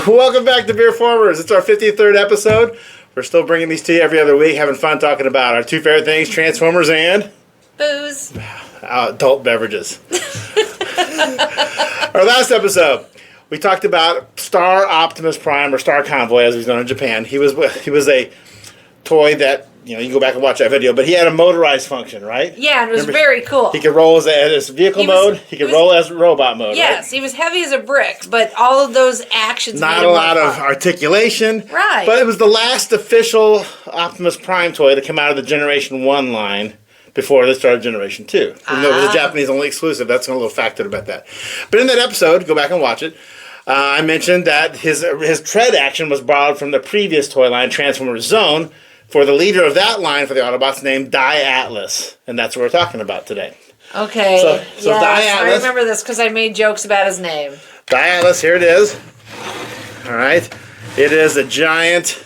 Welcome back to BeerFormers. It's our 53rd episode. We're still bringing these to you every other week, having fun talking about our two favorite things, Transformers and... booze. Adult beverages. Our last episode, we talked about Star Optimus Prime, or Star Convoy, as he's known in Japan. He was a toy that, you know, you can go back and watch that video, but he had a motorized function, right? Yeah, and it was very cool. He could roll as vehicle mode. He could roll as robot mode. Yes, right? He was heavy as a brick, but all of those actions not a lot of articulation. Right. But it was the last official Optimus Prime toy to come out of the Generation 1 line before they started Generation 2. Even though it was a Japanese-only exclusive, that's a little factor about that. But in that episode, go back and watch it, I mentioned that his tread action was borrowed from the previous toy line, Transformers Zone, for the leader of that line for the Autobots named Dai Atlas. And that's what we're talking about today. Okay. So yes, Dai Atlas. I remember this because I made jokes about his name. Dai Atlas, here it is. All right. It is a giant...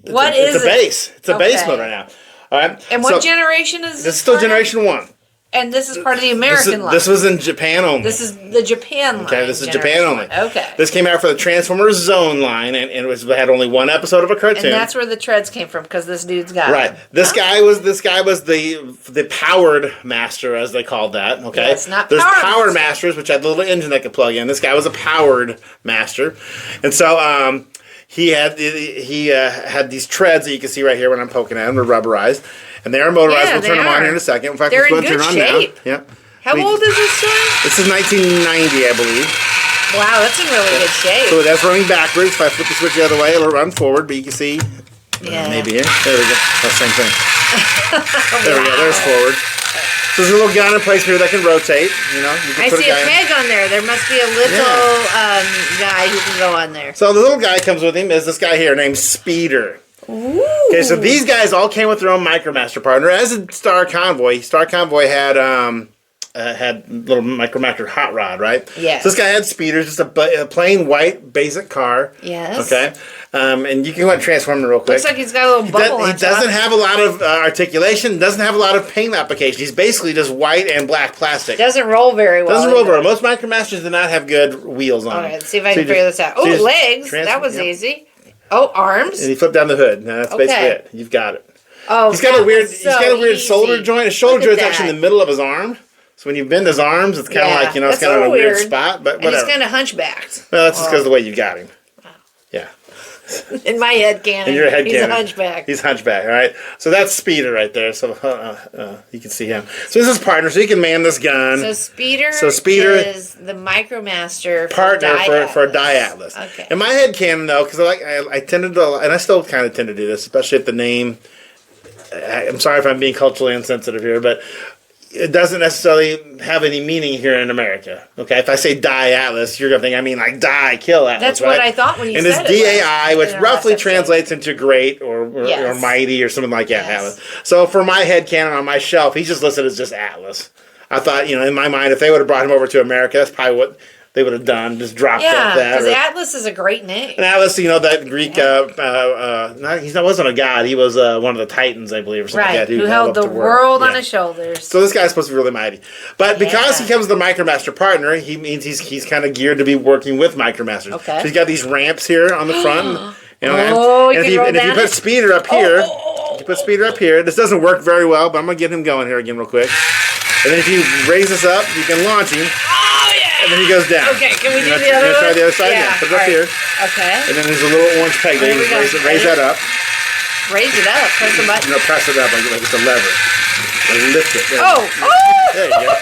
It's a base. It's a base mode right now. All right. And what generation is this? This is still Generation 1. And this is part of the American line. This was in Japan only. This is the Japan line. Okay, this is Japan only. Okay. This came out for the Transformers Zone line, and it had only one episode of a cartoon. And that's where the treads came from, because this dude's got right. This guy was the powered master, as they called that. Okay. Yes, not There's powered power masters, which had the little engine they could plug in. This guy was a powered master, and so he had these treads that you can see right here when I'm poking at them. They're rubberized. And they are motorized. We'll turn them on here in a second. In fact, they're let's go in and turn good on shape. now. Yep. How old is this toy? This is 1990, I believe. Wow, that's in really good shape. So that's running backwards. If I flip the switch the other way, it'll run forward, but you can see maybe here. There we go. Oh, same thing. There we go. There's forward. So there's a little gun in place here that can rotate. You know, you can I see a peg on there. There must be a little guy who can go on there. So the little guy comes with him is this guy here named Speeder. Ooh. Okay, so these guys all came with their own MicroMaster partner. As in Star Convoy had little MicroMaster hot rod, right? Yes. So this guy had Speeders, just a plain white basic car. Yes. Okay. And you can go ahead and transform him real quick. Looks like he's got a little bubble on He doesn't have a lot of articulation. Doesn't have a lot of paint application. He's basically just white and black plastic. Doesn't roll very well. Doesn't roll very well. Most MicroMasters do not have good wheels on them. Okay, let's see if I can figure this out. Oh, legs. That was easy. Oh, arms. And you flip down the hood. Now that's basically it. You've got it. Oh, he's got a weird shoulder joint. His shoulder joint's actually in the middle of his arm. So when you bend his arms, it's kind of like, it's kind of in a weird spot. But whatever. And he's kind of hunchbacked. Well, that's just because of the way you got him. Wow. Yeah. In my head canon. In your head he's canon. A hunchback. He's hunchback, all right? So that's Speeder right there. So you can see him. So this is partner, so he can man this gun. So Speeder is the MicroMaster partner for Dai Atlas. Okay. In my head canon, though, because I tended to, and I still kind of tend to do this, especially if the name, I'm sorry if I'm being culturally insensitive here, but it doesn't necessarily have any meaning here in America. Okay, if I say Dai Atlas, you're going to think I mean like die, kill Atlas. That's right? what I thought when you said it. And it's DAI, which roughly translates into great or mighty or something like that. Yes. Atlas. So for my headcanon on my shelf, he's just listed as just Atlas. I thought, in my mind, if they would have brought him over to America, that's probably what they would have done, just dropped that. Yeah, because Atlas is a great name. And Atlas, that Greek, he wasn't a god, he was one of the Titans, I believe, or something like that. Who held the world on his shoulders. So this guy's supposed to be really mighty. But because he comes with the MicroMaster partner, he means he's kind of geared to be working with MicroMasters. Okay. So he's got these ramps here on the front. And if you put Speeder up here, this doesn't work very well, but I'm going to get him going here again real quick. And then if you raise this up, you can launch him. And then he goes down. Okay, can we do the other one? Try the other side? Yeah. Put it up here. Okay. And then there's a little orange peg there. Raise that up. Raise it up. Press the button. Press it up like it's a lever. Lift it. There. There you go.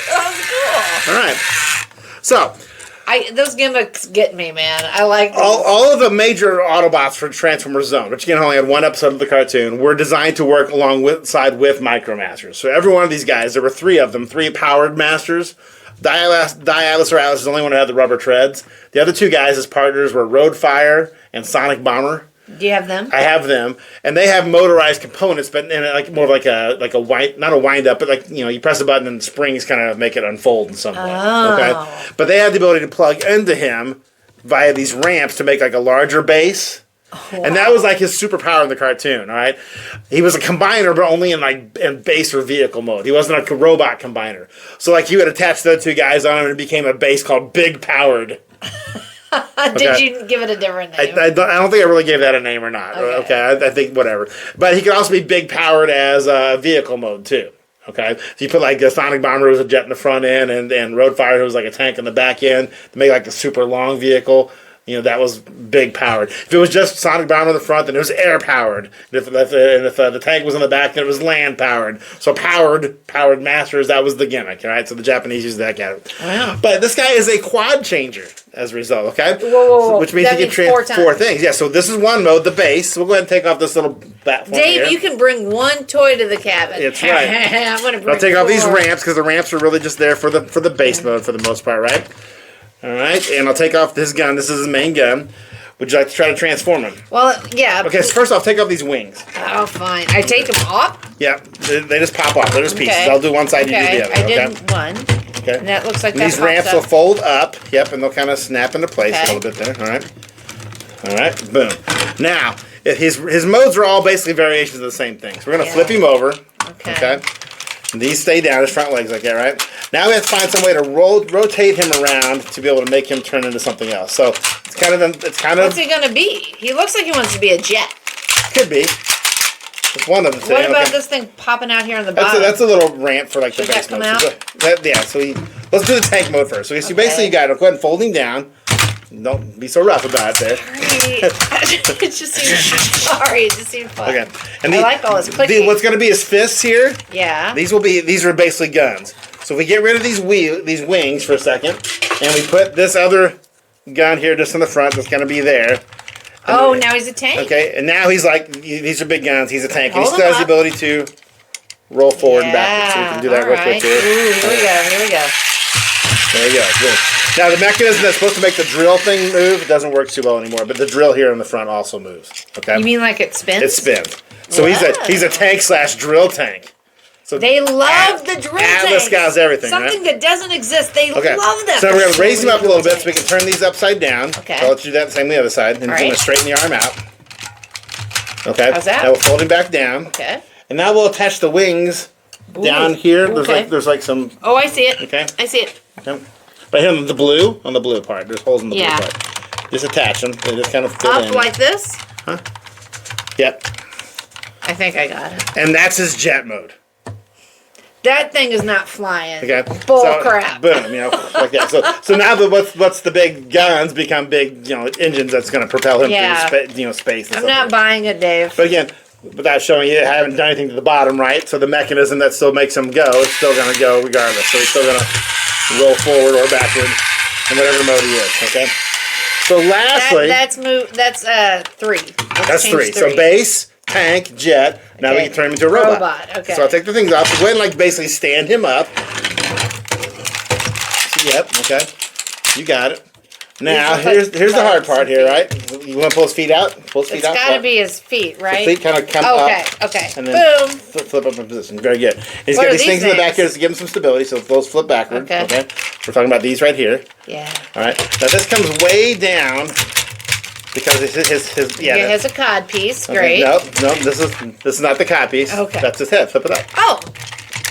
That was cool. All right. So. Those gimmicks get me, man. I like these. All of the major Autobots for Transformers Zone, which again only had one episode of the cartoon, were designed to work alongside with MicroMasters. So every one of these guys, there were three of them, three powered masters. Dai Atlas or Atlas is the only one who had the rubber treads. The other two guys, his partners, were Roadfire and Sonic Bomber. Do you have them? I have them, and they have motorized components, but more like a wind, not a wind up, but you press a button and the springs kind of make it unfold in some way. Okay, but they have the ability to plug into him via these ramps to make like a larger base. Wow. And that was like his superpower in the cartoon, all right? He was a combiner, but only in base or vehicle mode. He wasn't a robot combiner. So like you would attach the two guys on him and it became a base called Big Powered. Did you give it a different name? I don't think I really gave that a name or not. Okay, I think whatever. But he could also be big powered as vehicle mode too. Okay, so you put like a Sonic Bomber was a jet in the front end, and Roadfire was like a tank in the back end to make like a super long vehicle. You know, that was big powered. If it was just Sonic Bomber in the front, then it was air powered. And if the tank was in the back, then it was land powered. So powered masters, that was the gimmick, right? So the Japanese used that guy. Wow. But this guy is a quad changer as a result, okay? Whoa. Which means he can four things. Yeah, so this is one mode, the base. We'll go ahead and take off this little platform Dave, here. you can bring one toy to the cabin. That's right. I'm gonna bring I'll take off these 4. ramps because the ramps are really just there for the base mode for the most part, right? All right, and I'll take off this gun. This is his main gun. Would you like to try to transform him? Well, yeah. Okay, so first off, take off these wings. Oh, fine. I take them off? Yeah, they just pop off. They're just pieces. Okay. I'll do one side, you do the other. I did one. Okay. And that looks like And that these ramps will up. fold up. Yep, and they'll kind of snap into place Okay. a little bit there. All right. All right, boom. Now, if his modes are all basically variations of the same thing. So we're going to flip him over. Okay. And these stay down, his front legs like that, right? Now we have to find some way to rotate him around to be able to make him turn into something else. So it's kind of What's he gonna be? He looks like he wants to be a jet. could be. It's one of the things. What about this thing popping out here on the bottom? That's a little ramp for like Should the base that come mode. out? So let's do the tank mode first. So basically you got to go ahead and fold him down. Don't be so rough about it there. It just seems fun. Okay. And I like all this clicking. what's going to be his fists here? Yeah. These are basically guns. So if we get rid of these wings for a second, and we put this other gun here just in the front that's going to be there. Oh, now he's a tank. Okay, and now he's like, these are big guns. He's a tank. And he Hold still him has the up. ability to roll forward and backwards. So we can do that real quick here. Ooh, here we go. Here we go. There you go. Good. Now the mechanism that's supposed to make the drill thing move, it doesn't work too well anymore. But the drill here in the front also moves. Okay. You mean like it spins? It spins. So he's a tank / drill tank. So they love the drill Atlas tanks. guys everything, Something right? that doesn't exist. They love that. So we're going to raise him up a little bit so we can turn these upside down. Okay. So let's do that same the other side. And All we're going right. to straighten the arm out. Okay. How's that? Now we'll fold him back down. Okay. And now we'll attach the wings down here. There's like some. Oh, I see it. Okay. I see it. Okay. Right here on the blue part. There's holes in the blue Yeah. part. Just attach them. They just kind of fit in. Up like this? Huh? Yep. I think I got it. And that's his jet mode. That thing is not flying. Okay. Bull So, crap. Boom. Like that. So now what's the big guns become big engines that's going to propel him through space. And I'm not buying it, Dave. But again, without showing you, I haven't done anything to the bottom, right? So the mechanism that still makes him go is still going to go regardless. So he's still going to roll forward or backward in whatever mode he is. Okay. So lastly, That's 3. that's 3. So base, tank, jet. Now we can turn him into a robot. Okay. So I'll take the things off. So go ahead and basically stand him up. Yep. Okay. You got it. Now here's the hard part here, right? You want to pull his feet out? Pull his feet out. It's got to be his feet, right? His feet kind of come up. Okay. And then Boom. flip up in position. Very good. And he's What got are these things in the back things? here to give him some stability, so those flip backward. Okay. We're talking about these right here. Yeah. All right. Now this comes way down because it's his He has a cod piece. Okay, Great. No, this is not the cod piece. Okay. That's his head. Flip it up. Oh.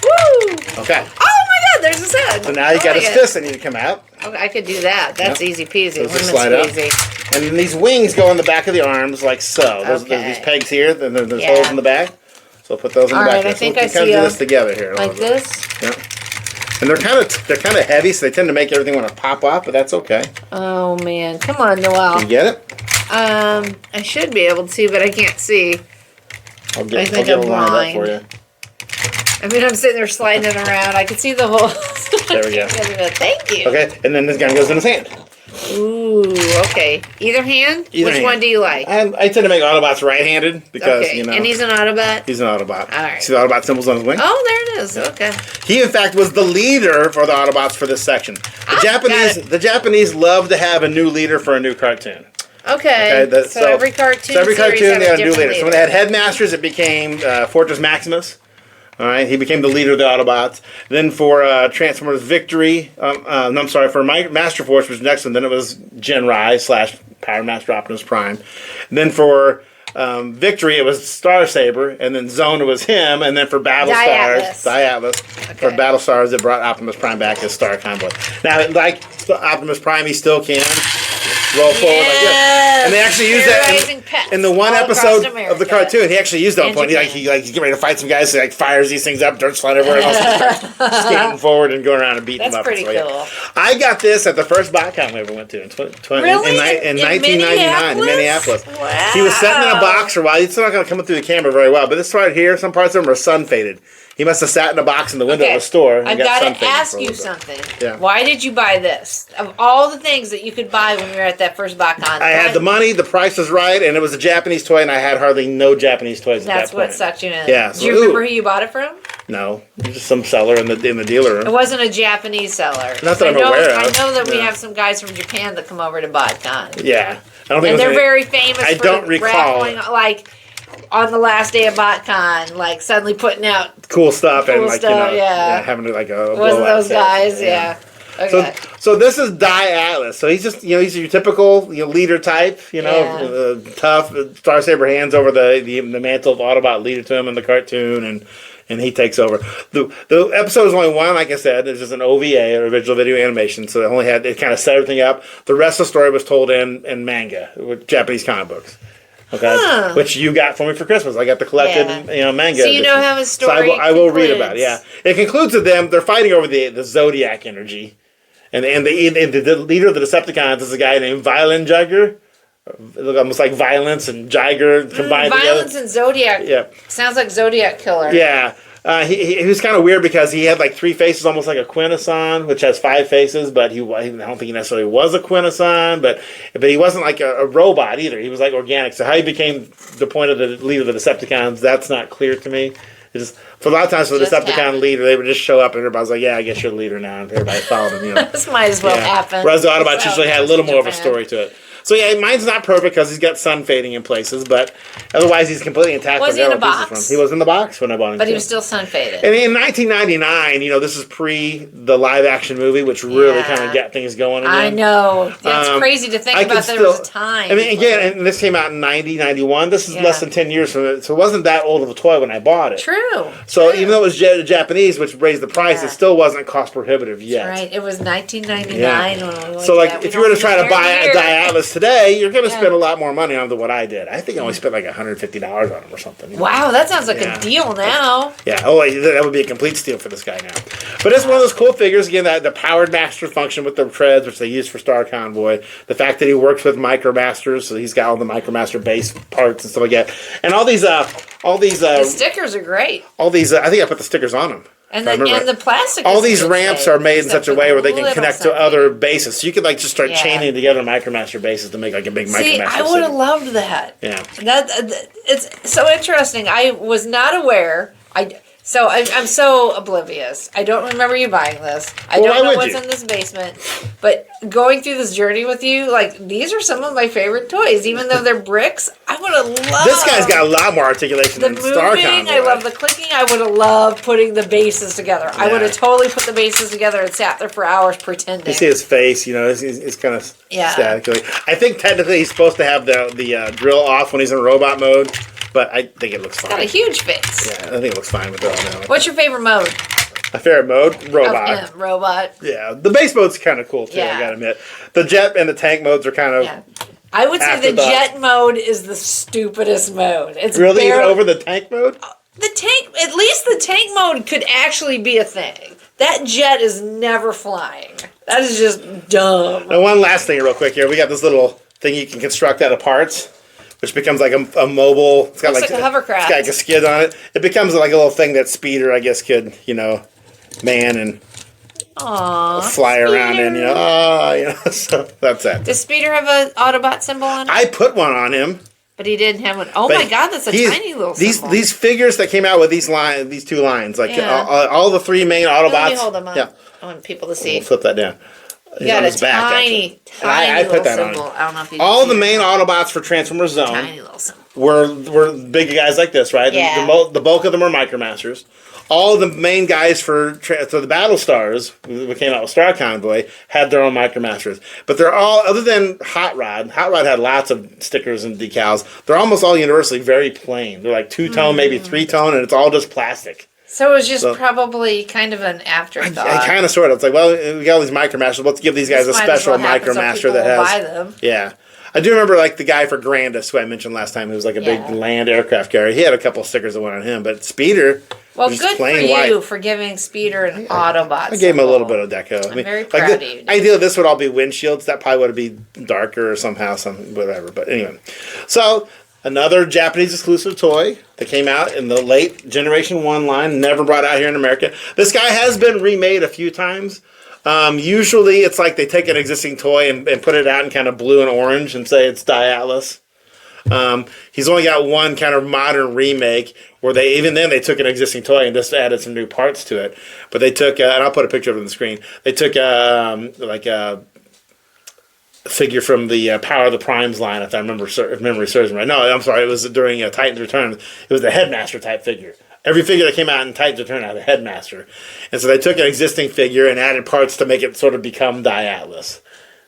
Woo. Okay. Oh my God! There's his head. So now you got his fists that need to come out. Okay, I could do that. That's easy peasy. So just Lemon slide up. squeezy. And then these wings go on the back of the arms like so. There's these pegs here. Then there's holes in the back. So put those in the back. Alright, There. I think so we I can kind see of do this together here. a Like little bit. this. Yeah. And they're kind of heavy, so they tend to make everything want to pop off, but that's okay. Oh man, come on, Noel. You get it? I should be able to, but I can't see. I'll I get think it I'm lined up blind. for you. I mean, I'm sitting there sliding it around. I can see the holes. There we go. Thank you. Okay, and then this gun goes in his hand. Ooh, okay. Either hand? Either Which hand. one do you like? I tend to make Autobots right-handed because, Okay, and he's an Autobot? he's an Autobot. All right. See the Autobot symbols on his wing? Oh, there it is. Okay. He, in fact, was the leader for the Autobots for this section. The Japanese love to have a new leader for a new cartoon. Okay. So every cartoon they had a new leader. leader. So when they had Headmasters, it became Fortress Maximus. All right, he became the leader of the Autobots. Then for Transformers Victory, for Master Force was next one. Then it was Gen Rai / Power Master Optimus Prime. Then for Victory, it was Star Saber, and then Zone was him, and then for Battlestars, Dai Atlas. For Battlestars, it brought Optimus Prime back as Star Convoy. Now, like Optimus Prime, he still can roll forward like this. And they actually use that in the one episode of the cartoon. He actually used that one point. He's getting ready to fight some guys. So he fires these things up, dirt's flying everywhere, and also starts skating forward and going around and beating them up. That's pretty cool. I got this at the first BotCon we ever went to in 1999 in Minneapolis. Wow. He was sitting in a box for a while. It's not going to come through the camera very well, but this right here, some parts of them are sun faded. He must have sat in a box in the window of the store. I've got to ask you something. Yeah. Why did you buy this? Of all the things that you could buy when you were at that first BotCon. I had the money, the price was right, and it was a Japanese toy, and I had hardly no Japanese toys at that point. That's what sucked you in. Yeah. Do you remember who you bought it from? No. Just some seller in the dealer room. It wasn't a Japanese seller. Not that I'm aware of. I know that we have some guys from Japan that come over to BotCon. Yeah. I don't think and they're very famous for don't recall. raffling, like, on the last day of BotCon, like suddenly putting out cool stuff and like having like a wasn't those guys, yeah. Okay. So this is Dai Atlas. So he's just he's your typical leader type, tough Star Saber hands over the mantle of Autobot leader to him in the cartoon and he takes over. The episode is only one, like I said. It's just an OVA, or original video animation, so it kind of set everything up. The rest of the story was told in manga, with Japanese comic books. Okay, which you got for me for Christmas. I got the collected, manga. So you know how his story I will read about it. Yeah, it concludes with them. They're fighting over the Zodiac energy, and the leader of the Decepticons is a guy named Violin Jugger. Look, almost like Violence and Jiger combined together. Violence and Zodiac. Yeah, sounds like Zodiac Killer. Yeah. He was kind of weird because he had like 3 faces, almost like a Quintesson, which has 5 faces. But I don't think he necessarily was a Quintesson, but he wasn't like a robot either. He was like organic. So how he became the point of the leader of the Decepticons, that's not clear to me. It's just, for a lot of times, for the Decepticon leader, they would just show up and everybody was like, "Yeah, I guess you're the leader now," and everybody followed him. This might as well happen. Whereas the Autobots usually had a little more of a story to it. So yeah, mine's not perfect because he's got sun fading in places, but otherwise he's completely intact. Was he in a box? He was in the box when I bought him. But he was still sun faded. And in 1999, this is pre the live action movie, which really kind of got things going again. I know. That's crazy to think about. There was a time. I mean, again, and this came out in 91. This is less than 10 years from it, so it wasn't that old of a toy when I bought it. True. So even though it was Japanese, which raised the price, it still wasn't cost prohibitive yet. That's right. It was 1999 when we went so if you were to try to buy a Dai Atlas today, you're going to spend a lot more money on than what I did. I think I only spent like $150 on them or something. Wow, that sounds like a deal now. Yeah, that would be a complete steal for this guy now. But it's one of those cool figures, again, that the powered master function with the treads, which they use for Star Convoy. The fact that he works with Micromasters, so he's got all the Micromaster base parts and stuff like that. And all these the stickers are great. All these, I think I put the stickers on them. And the plastic. All these ramps are made in such a way where they can connect to other bases. So you could just start chaining together Micromaster bases to make like a big Micromaster. I would have loved that. Yeah. It's so interesting. I was not aware. I'm so oblivious. I don't remember you buying this. I don't know what's in this basement. But going through this journey with you, these are some of my favorite toys. Even though they're bricks, I would have loved. This guy's got a lot more articulation than Star Convoy. I love the clicking. I would have loved putting the bases together. Yeah. I would have totally put the bases together and sat there for hours pretending. You see his face, it's kind of static. I think technically he's supposed to have the drill off when he's in robot mode. But I think it looks fine. It's got a huge face. Yeah, I think it looks fine with it all now. What's your favorite mode? My favorite mode? Robot. Robot. Yeah, the base mode's kind of cool too, I gotta admit. The jet and the tank modes are kind of... Yeah. I would say the jet mode is the stupidest mode. It's really? Even over the tank mode? At least the tank mode could actually be a thing. That jet is never flying. That is just dumb. And one last thing real quick here. We got this little thing you can construct out of parts, which becomes like a mobile. It's got like a hovercraft. It's got like a skid on it. It becomes like a little thing that Speeder, I guess, could man and fly around in. So that's that. Does Speeder have an Autobot symbol on it? I put one on him. But he didn't have one. Oh my God, that's a tiny little symbol. These figures that came out with these two lines, all the 3 main Autobots. Let me hold them up. Yeah. I want people to see. We'll flip that down. You got a tiny I put that symbol. on. I don't know if you all the main Autobots for Transformers Zone tiny little symbol. were big guys like this, right? Yeah. The bulk of them are Micromasters. All the main guys for the Battle Stars, who came out with Star Convoy, had their own Micromasters. But they're all, other than Hot Rod had lots of stickers and decals, they're almost all universally very plain. They're like 2-tone, maybe 3-tone, and it's all just plastic. So it was just probably kind of an afterthought. I kind of sort of. It's like, well, we got all these micromasters. Let's give these guys a special micromaster that has. Buy them. Yeah. I do remember like the guy for Grandis, who I mentioned last time, who was like a big land aircraft carrier. He had a couple stickers that went on him, but Speeder. Well, good for you for giving Speeder an Autobot. I gave him a little bit of deco. I'm very proud of you. Ideally, this would all be windshields. That probably would be darker or somehow, whatever. But anyway, so another Japanese exclusive toy that came out in the late Generation 1 line, never brought out here in America. This guy has been remade a few times. Usually it's like they take an existing toy and put it out in kind of blue and orange and say it's Dai Atlas. He's only got one kind of modern remake where they took an existing toy and just added some new parts to it. But they took, and I'll put a picture of it on the screen, they took like a figure from the Power of the Primes line, if memory serves me right. No, I'm sorry, it was during Titan's Return. It was the Headmaster type figure. Every figure that came out in Titan's Return had a Headmaster. And so they took an existing figure and added parts to make it sort of become Dai Atlas.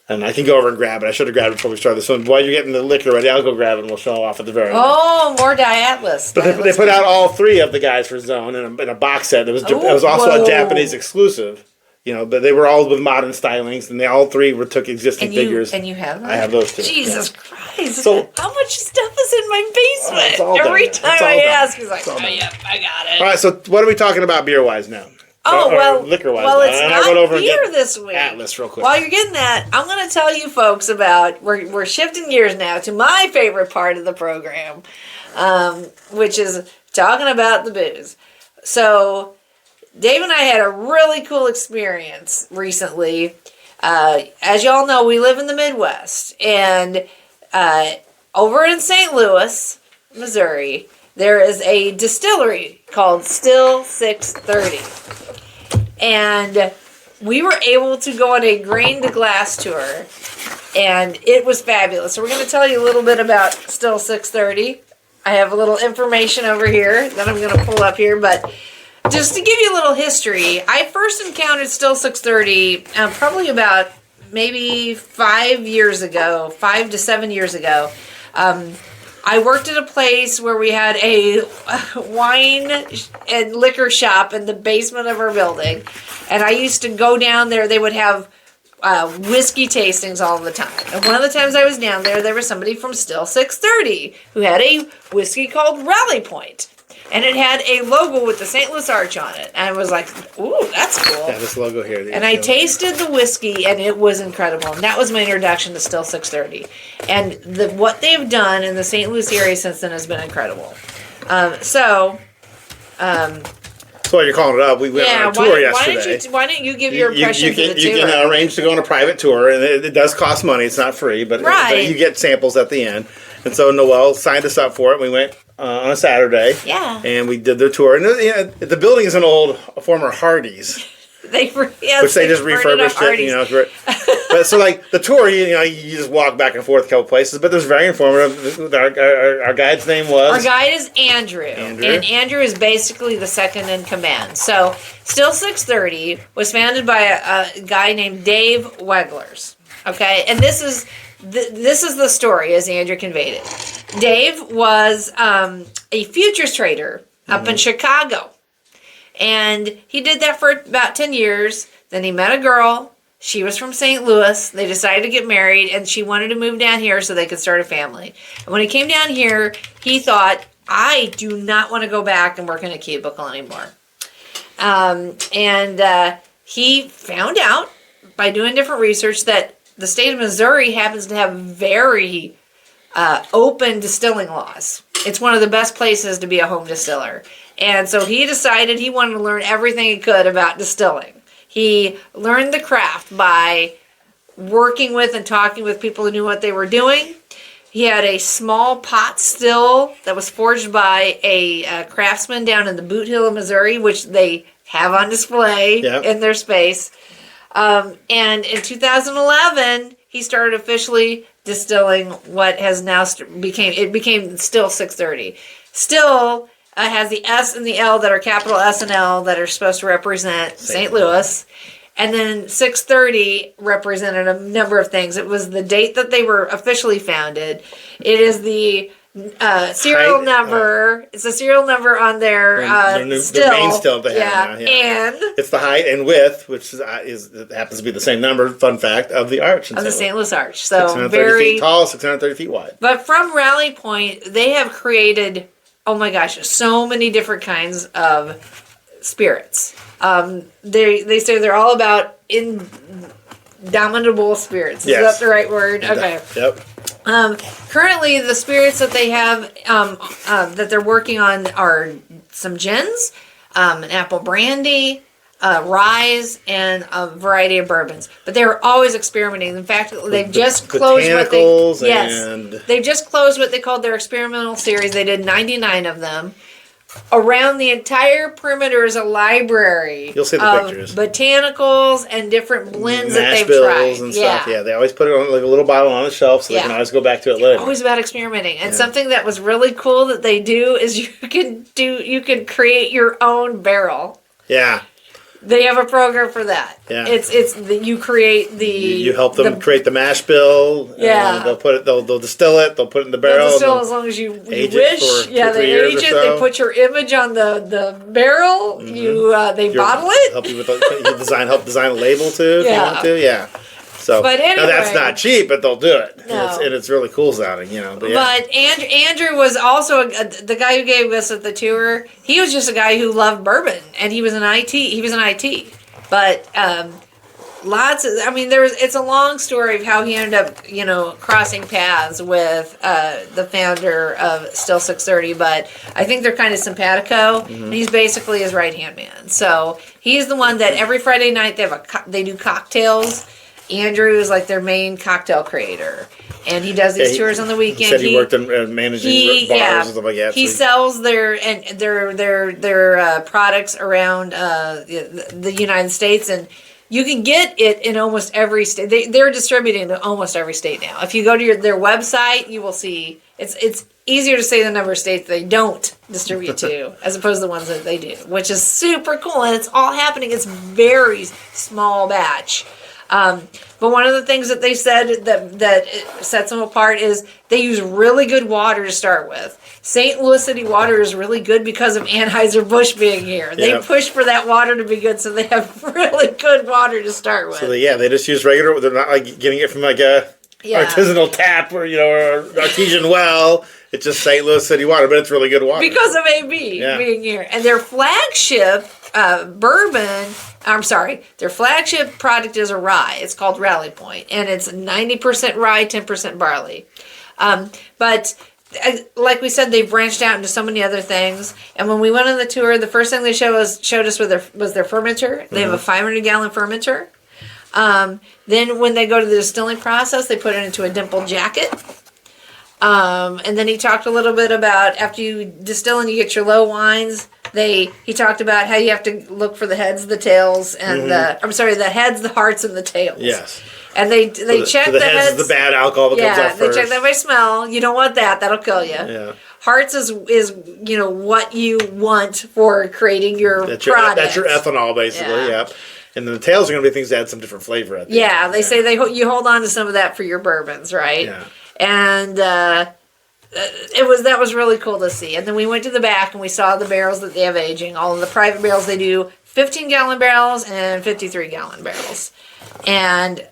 And I can go over and grab it. I should have grabbed it before we started this one. While you're getting the liquor ready, I'll go grab it and we'll show off at the very end. Oh, more Dai Atlas. But they put out all three of the guys for Zone in a box set. It was also a Japanese exclusive. But they were all with modern stylings, and they all three took existing figures. And you have them? I have those too. Jesus Christ. So, how much stuff is in my basement? Every time I ask, he's like, yep, I got it. All right, so what are we talking about beer-wise now? Liquor-wise. Well, it's not beer this week. Atlas real quick. While you're getting that, I'm going to tell you folks about, we're shifting gears now to my favorite part of the program, which is talking about the booze. So, Dave and I had a really cool experience recently. As y'all know, we live in the Midwest. And over in St. Louis, Missouri, there is a distillery called Still 630. And we were able to go on a grain to glass tour. And it was fabulous. So we're going to tell you a little bit about Still 630. I have a little information over here that I'm going to pull up here, but just to give you a little history, I first encountered Still 630 probably about maybe 5 to 7 years ago. I worked at a place where we had a wine and liquor shop in the basement of our building. And I used to go down there. They would have whiskey tastings all the time. And one of the times I was down there was somebody from Still 630 who had a whiskey called Rally Point. And it had a logo with the St. Louis Arch on it. And I was like, ooh, that's cool. Yeah, this logo here. And I tasted the whiskey, and it was incredible. And that was my introduction to Still 630. And what they've done in the St. Louis area since then has been incredible. So you're calling it up. We went on a tour yesterday. Why don't you give your impression of the tour? You can arrange to go on a private tour, and it does cost money. It's not free, but you get samples at the end. And so Noelle signed us up for it. We went on a Saturday. Yeah. And we did their tour. And the building is a former Hardee's. Which they just refurbished it. But so like the tour, you just walk back and forth a couple places, but it was very informative. Our guide's name was? Our guide is Andrew. And Andrew is basically the second in command. So Still 630 was founded by a guy named Dave Weglers. Okay, and this is the story as Andrew conveyed it. Dave was a futures trader up in Chicago. And he did that for about 10 years. Then he met a girl. She was from St. Louis. They decided to get married, and she wanted to move down here so they could start a family. And when he came down here, he thought, I do not want to go back and work in a cubicle anymore. He found out by doing different research that the state of Missouri happens to have very open distilling laws. It's one of the best places to be a home distiller. And so he decided he wanted to learn everything he could about distilling. He learned the craft by working with and talking with people who knew what they were doing. He had a small pot still that was forged by a craftsman down in the Boot Hill of Missouri, which they have on display in their space. And in 2011, he started officially distilling what has now became Still 630. Still has the S and the L that are capital S and L that are supposed to represent St. Louis. And then 630 represented a number of things. It was the date that they were officially founded. It is the serial number. It's a serial number on their still. The main still they have now. Yeah. And it's the height and width, which it happens to be the same number. Fun fact of the arch of the St. Louis Arch. So 630 feet tall, 630 feet wide. But from Rally Point, they have created, oh my gosh, so many different kinds of spirits. They say they're all about indomitable spirits. Is that the right word? Okay. Yep. Currently, the spirits that they have that they're working on are some gins, an apple brandy, ryes, and a variety of bourbons. But they're always experimenting. In fact, they've just closed they've just closed what they called their experimental series. They did 99 of them. Around the entire perimeter is a library. You'll see the pictures. Botanicals and different blends that they've tried. And stuff. Yeah, they always put it on like a little bottle on the shelf so they can always go back to it later. Always about experimenting. And something that was really cool that they do is you can create your own barrel. Yeah. They have a program for that. Yeah. You create the you help them create the mash bill. Yeah. They'll distill it, they'll put it in the barrel. They'll distill as long as you wish. They age it, they put your image on the barrel, they bottle it. Help design a label too if you want to. Yeah. So, but anyway, now that's not cheap, but they'll do it. No. And it's really cool sounding, But Andrew was also the guy who gave us the tour. He was just a guy who loved bourbon, and he was in IT. But it's a long story of how he ended up, crossing paths with the founder of Still 630. But I think they're kind of simpatico, and he's basically his right hand man. So he's the one that every Friday night they do cocktails. Andrew is like their main cocktail creator, and he does these tours on the weekend. He said he worked in managing bars and stuff like that. He sells their products around the United States, and you can get it in almost every state. They're distributing to almost every state now. If you go to their website, you will see it's easier to say the number of states they don't distribute to as opposed to the ones that they do, which is super cool, and it's all happening. It's very small batch. But one of the things that they said that sets them apart is they use really good water to start with. St. Louis City water is really good because of Anheuser-Busch being here. They push for that water to be good, so they have really good water to start with. So they just use regular. They're not like getting it from like a artisanal tap or artesian well. It's just St. Louis City water, but it's really good water because of AB being here. And their flagship their flagship product is a rye. It's called Rally Point, and it's 90% rye, 10% barley. But like we said, they've branched out into so many other things. And when we went on the tour, the first thing they showed us was their fermenter. They have a 500-gallon fermenter. Then when they go to the distilling process, they put it into a dimple jacket. And then he talked a little bit about after you distill and you get your low wines. He talked about how you have to look for the heads, the tails, and the heads, the hearts, and the tails. Yes. And they check the heads. Is the bad alcohol that comes off first. They check that by smell. You don't want that. That'll kill you. Yeah. Hearts is what you want for creating your product. That's your ethanol, basically. Yeah. And then the tails are going to be things that add some different flavor at the end. They say you hold on to some of that for your bourbons, right? Yeah. And that was really cool to see. And then we went to the back and we saw the barrels that they have aging. All of the private barrels, they do 15-gallon barrels and 53-gallon barrels. And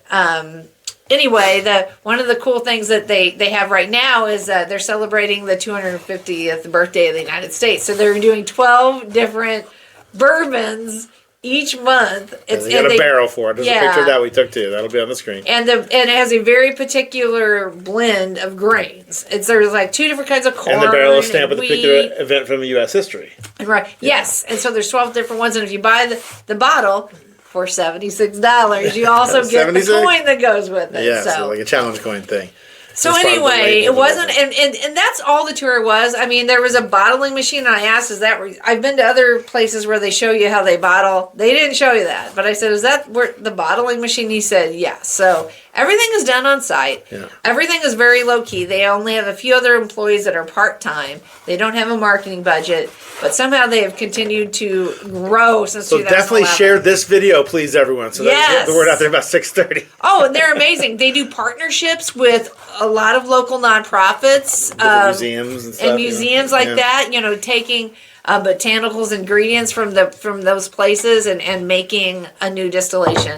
anyway, one of the cool things that they have right now is they're celebrating the 250th birthday of the United States. So they're doing 12 different bourbons each month. They got a barrel for it. There's a picture of that we took too. That'll be on the screen. And it has a very particular blend of grains. There's like 2 different kinds of corn. And the barrel is stamped with a particular event from the U.S. history. Right. Yeah. Yes. And so there's 12 different ones. And if you buy the bottle for $76, you also get the coin that goes with it. Yeah, so like a challenge coin thing. So anyway, it wasn't, and that's all the tour was. I mean, there was a bottling machine, and I asked, I've been to other places where they show you how they bottle. They didn't show you that. But I said, is that where the bottling machine? He said, yes. So Everything is done on site. Yeah. Everything is very low key. They only have a few other employees that are part time. They don't have a marketing budget, but somehow they have continued to grow since. So definitely share this video, please, everyone. So that we get the word out there about 6:30. Oh, and they're amazing. They do partnerships with a lot of local nonprofits, museums and stuff, and museums like that. You know, taking botanicals ingredients from those places and making a new distillation.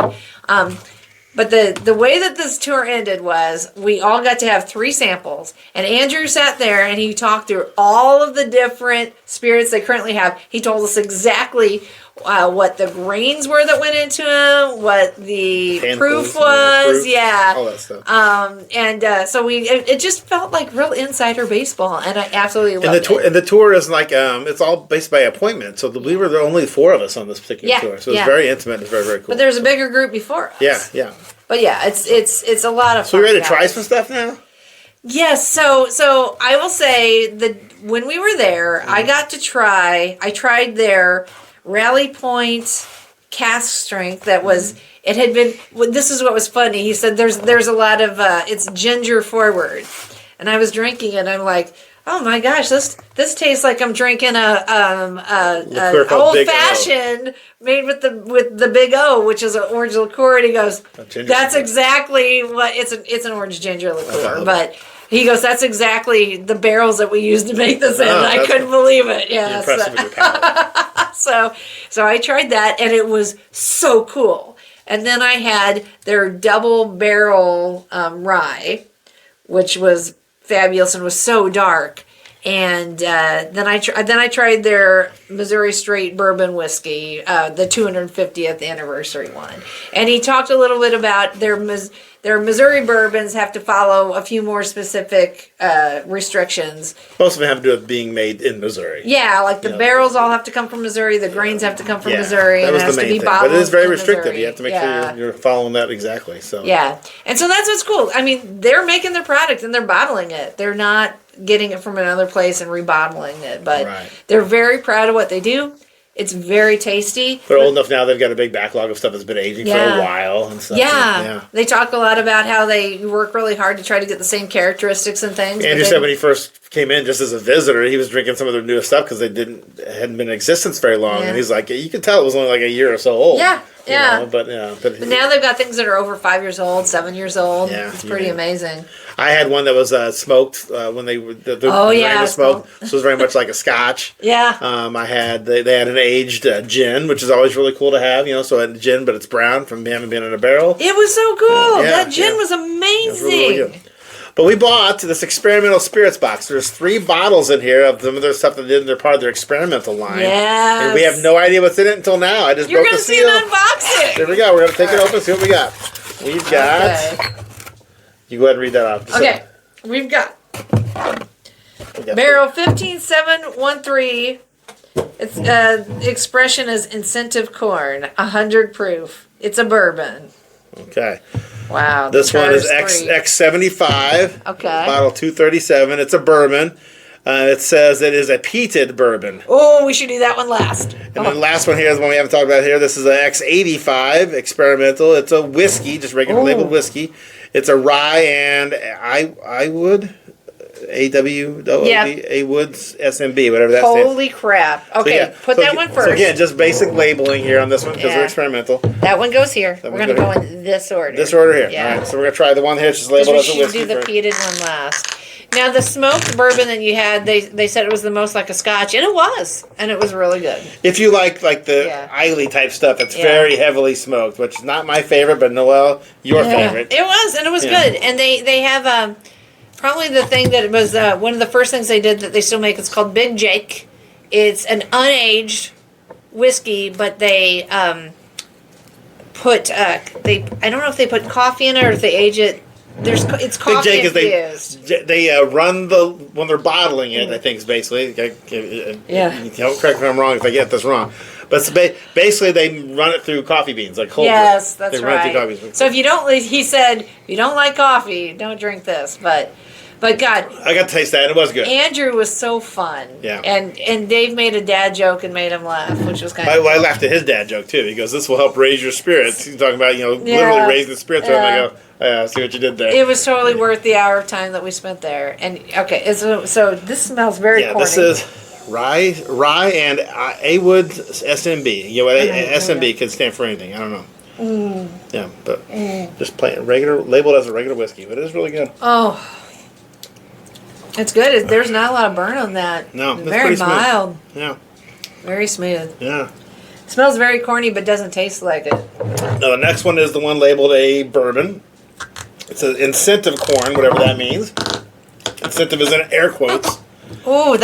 But the way that this tour ended was we all got to have 3 samples, and Andrew sat there and he talked through all of the different spirits they currently have. He told us exactly what the grains were that went into them, what the proof was, all that stuff. So it just felt like real insider baseball, and I absolutely loved it. And the tour is like it's all based by appointment. So we were the only 4 of us on this particular tour, so it's very intimate. It's very, very cool. But there's a bigger group before us. Yeah. But yeah, it's a lot of fun. So we ready to try some stuff now? Yes, so I will say that when we were there, I tried their Rally Point cask strength that was, it had been, this is what was funny. He said there's a lot of, it's ginger forward. And I was drinking it, and I'm like, oh my gosh, this tastes like I'm drinking a old fashioned made with the Big O, which is an orange liqueur. And he goes, that's exactly what it's an orange ginger liqueur, but he goes, that's exactly the barrels that we used to make this in. I couldn't believe it. Yeah. So I tried that, and it was so cool. And then I had their double barrel rye, which was fabulous and was so dark. And then I tried their Missouri Straight bourbon whiskey, the 250th anniversary one. And he talked a little bit about their Missouri bourbons have to follow a few more specific restrictions. Most of them have to do with being made in Missouri. Yeah, like the barrels all have to come from Missouri, the grains have to come from Missouri, that was and it has the main to be thing. bottled. But it is very in restrictive. Missouri. You have to make sure you're following that exactly. So yeah, and so that's what's cool. I mean, they're making their product and they're bottling it. They're not getting it from another place and rebottling it, but they're very proud of what they do. It's very tasty. They're old enough now, they've got a big backlog of stuff that's been aging for a while and stuff. Yeah. They talk a lot about how they work really hard to try to get the same characteristics and things. Andrew said when he first came in just as a visitor, he was drinking some of their newest stuff because they hadn't been in existence very long. And he's like, you could tell it was only like a year or so old. But now they've got things that are over 5 years old, 7 years old. Yeah, it's pretty amazing. I had one that was smoked when they were smoked. So it was very much like a Scotch. Yeah. I had they had an aged gin, which is always really cool to have. So a gin, but it's brown from having been in a barrel. It was so cool. That gin was amazing. It was really good. But we bought this experimental spirits box. There's 3 bottles in here of some of their stuff that they're part of their experimental line. Yes. And we have no idea what's in it until now. I just broke the seal. You're going to see an unboxing. There we go. We're going to take it open and see what we got. We've got... Okay. You go ahead and read that off. Okay. We've got barrel 15713. It's the expression is incentive corn, 100 proof. It's a bourbon. Okay. Wow. This one is X75. Okay. Bottle 237. It's a bourbon. It says it is a peated bourbon. Oh, we should do that one last. And the last one here is one we haven't talked about here. This is an X85 experimental. It's a whiskey, just regular labeled whiskey. It's a rye and I would. A Woods SMB, whatever that stands. Holy crap. Okay, put that one first. So again, just basic labeling here on this one because they're experimental. That one goes here. We're going to go in this order. This order here. Yeah. All right, so we're going to try the one here. It's just labeled as a whiskey. We should do the peated one last. Now, the smoked bourbon that you had, they said it was the most like a Scotch, and it was. And it was really good. If you like the Eiley type stuff, it's very heavily smoked, which is not my favorite, but Noelle, your favorite. It was, and it was good. And they have... probably the thing that was one of the first things they did that they still make. It's called Big Jake. It's an unaged whiskey, but they put I don't know if they put coffee in it or if they age it. It's coffee Big Jake infused. They run when they're bottling it. I think is basically. Don't correct me if I'm wrong if I get this wrong. But basically, they run it through coffee beans, like cold brew. Yes, that's right. Run it through coffee beans. So he said, if you don't like coffee, don't drink this. But But God, I got to taste that. It was good. Andrew was so fun. Yeah. And Dave made a dad joke and made him laugh, which was kind of. I laughed at his dad joke too. He goes, "This will help raise your spirits." He's talking about literally raising the spirits. And I go, "Yeah, see what you did there." It was totally worth the hour of time that we spent there. And okay, so this smells very corny. This is rye and A-Wood SMB. SMB could stand for anything. I don't know. Yeah, but just plain regular, labeled as a regular whiskey, but it is really good. Oh, it's good. There's not a lot of burn on that. No, it's very pretty mild. Smooth. Yeah, very smooth. Yeah, it smells very corny, but doesn't taste like it. Now the next one is the one labeled a bourbon. It's an incentive corn, whatever that means. Incentive is in air quotes. Oh,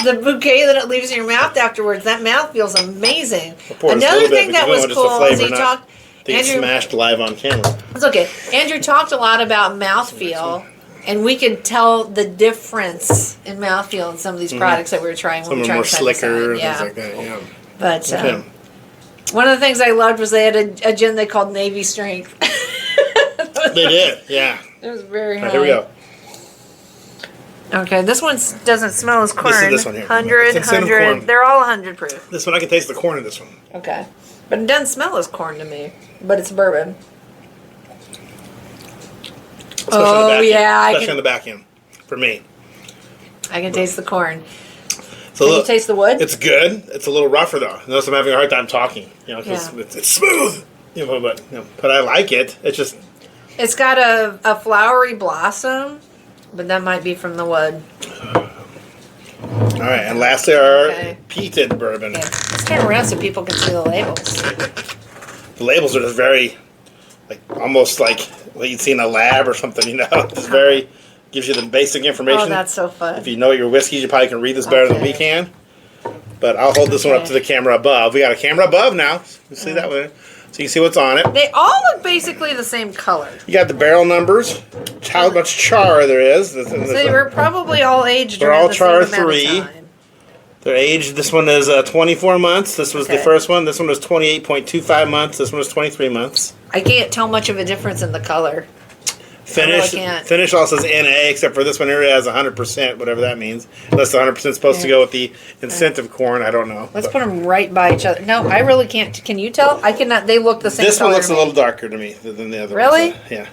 the bouquet that it leaves in your mouth afterwards. That mouth feels amazing. Another thing that was cool is he talked. Andrew smashed live on camera. It's okay. Andrew talked a lot about mouthfeel, and we could tell the difference in mouthfeel in some of these products that we were trying. Some of them were slicker and things like that. Yeah. But one of the things I loved was they had a gin they called Navy Strength. They did. Yeah. It was very high. Here we go. Okay, this one doesn't smell as corn. This one here. 100. Corn. They're all 100 proof. This one, I can taste the corn in this one. Okay. But it doesn't smell as corn to me. But it's bourbon. Especially on the back end. For me. I can taste the corn. So can you taste the wood? It's good. It's a little rougher, though. Notice I'm having a hard time talking. Because it's smooth. But I like it. It's just... It's got a flowery blossom, but that might be from the wood. All right, and lastly, our peated bourbon. Okay. Let's turn around so people can see the labels. The labels are just very, almost like what you'd see in a lab or something, It's very, gives you the basic information. Oh, that's so fun. If you know your whiskeys, you probably can read this better than we can. But I'll hold this one up to the camera above. We got a camera above now. You see that one? So you can see what's on it. They all look basically the same color. You got the barrel numbers, how much char there is. So they were probably all aged. They're all char 3. They're aged. This one is 24 months. This was the first one. This one was 28.25 months. This one was 23 months. I can't tell much of a difference in the color. Finish also says NA, except for this one here it has 100%, whatever that means. Unless the 100% is supposed to go with the incentive corn, I don't know. Let's put them right by each other. No, I really can't. Can you tell? I cannot. They look the same. This one looks a little darker to me than the other one. Really? Yeah.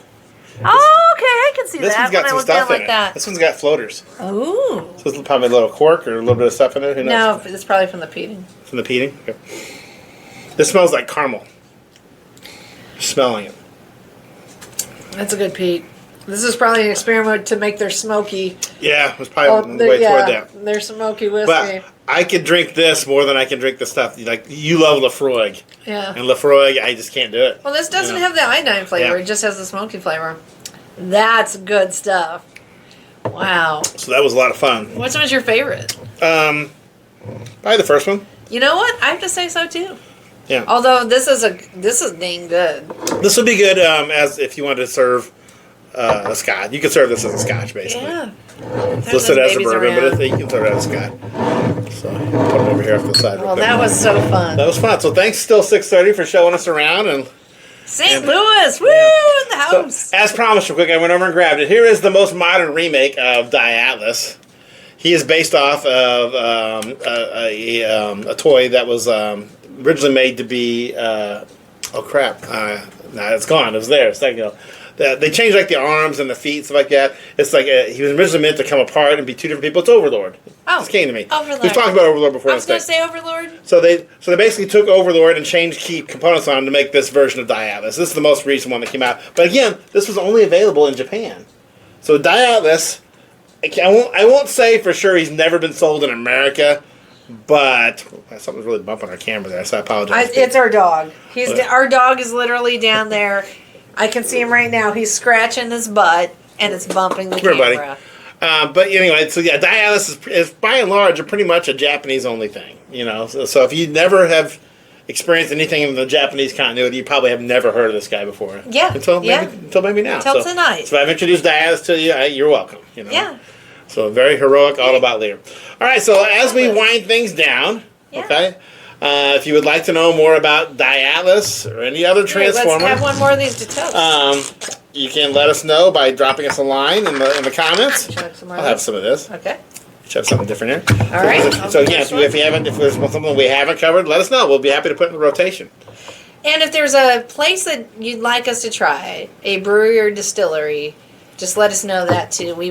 Oh, okay. I can see that. This one's got some stuff in it. That. This one's got floaters. Ooh. So this is probably a little cork or a little bit of stuff in there. Who knows? No, it's probably from the peating. From the peating? Okay. This smells like caramel. Just smelling it. That's a good peat. This is probably an experiment to make their smoky. Yeah, it was probably the way toward that. Their smoky whiskey. But I could drink this more than I can drink the stuff. Like, you love Lafroig. Yeah. And Lafroig, I just can't do it. Well, this doesn't have the iodine flavor. It just has the smoky flavor. That's good stuff. Wow. So that was a lot of fun. Which was your favorite? Probably the first one. You know what? I have to say so too. Yeah. Although this is dang good. This would be good as if you wanted to serve a scotch. You could serve this as a scotch, basically. Yeah. It's listed as a bourbon, but you can serve it as a scotch. So put them over here off the side. Well, that was so fun. That was fun. So thanks, Still 630, for showing us around and. St. Louis, woo, in the house. So, as promised, real quick, I went over and grabbed it. Here is the most modern remake of Dai Atlas. He is based off of a toy that was originally made to be. Oh crap! Nah, it's gone. It was there a second ago. They changed like the arms and the feet, stuff like that. It's like he was originally meant to come apart and be two different people. It's Overlord. Oh, this came to me. Overlord. We've talked about Overlord before. I was going to say Overlord. So they basically took Overlord and changed key components on him to make this version of Dai Atlas. This is the most recent one that came out. But again, this was only available in Japan. So Dai Atlas, I won't say for sure he's never been sold in America, but something's really bumping our camera there, so I apologize. It's our dog. Our dog is literally down there. I can see him right now. He's scratching his butt, and it's bumping the camera. But anyway, so yeah, Dai Atlas is by and large pretty much a Japanese-only thing. So if you never have experienced anything in the Japanese continuity, you probably have never heard of this guy before. Yeah. Until maybe now. Until tonight. So if I've introduced Dai Atlas to you, you're welcome. Yeah. So very heroic, all about Lear. All right, so as we wind things down, okay. If you would like to know more about Dai Atlas or any other Transformer, let's have one more of these to toast. you can let us know by dropping us a line in the comments. I'll have some of this. Okay. Should have something different here. All right. So again, if there's something we haven't covered, let us know. We'll be happy to put in the rotation. And if there's a place that you'd like us to try, a brewery or distillery, just let us know that too. We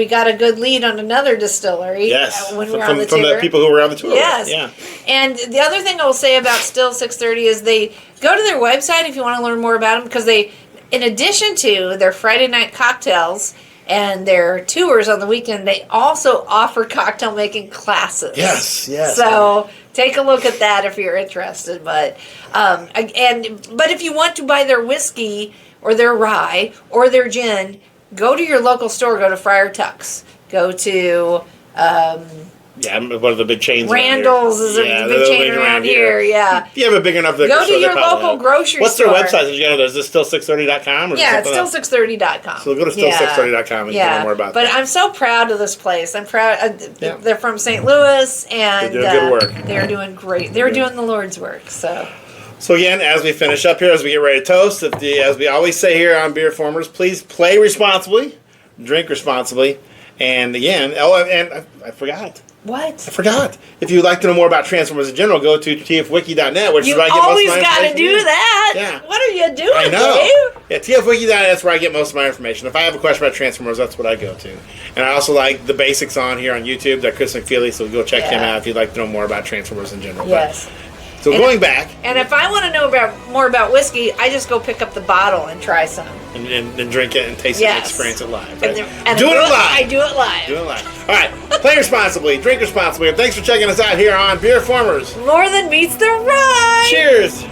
got a good lead on another distillery. Yes, when we were on the tour. From the people who were on the tour. Yes. Yeah. And the other thing I will say about Still 630 is they go to their website if you want to learn more about them, because they, in addition to their Friday night cocktails and their tours on the weekend, they also offer cocktail making classes. Yes. So take a look at that if you're interested. But if you want to buy their whiskey or their rye or their gin, go to your local store. Go to Friar Tuck's. Go to one of the big chains. Randall's is a big chain around here. Yeah. If you have a big enough, go to your local grocery What's store. What's their website? Did you know? Is this still630.com? Yeah, it's still630.com. So go to still630.com and learn more about that. But I'm so proud of this place. I'm proud. They're from St. Louis, and they're doing good work. They're doing great. They're doing the Lord's work. So again, as we finish up here, as we get ready to toast, as we always say here on BeerFormers, please play responsibly, drink responsibly, and again, I forgot. What? I forgot. If you'd like to know more about Transformers in general, go to tfwiki.net, which is where I get most of my information. You always got to do that. Yeah. What are you doing, I know. Dave? Yeah, tfwiki.net is where I get most of my information. If I have a question about Transformers, that's what I go to. And I also like the basics on here on YouTube. They're Chris McFeely, so go check him out if you'd like to know more about Transformers in general. Yes. So going back. And if I want to know more about whiskey, I just go pick up the bottle and try some. And drink it and taste it and experience it live. Right? And do it live. I do it live. Do it live. All right. Play responsibly, drink responsibly, and thanks for checking us out here on BeerFormers. More than meets the rye. Cheers.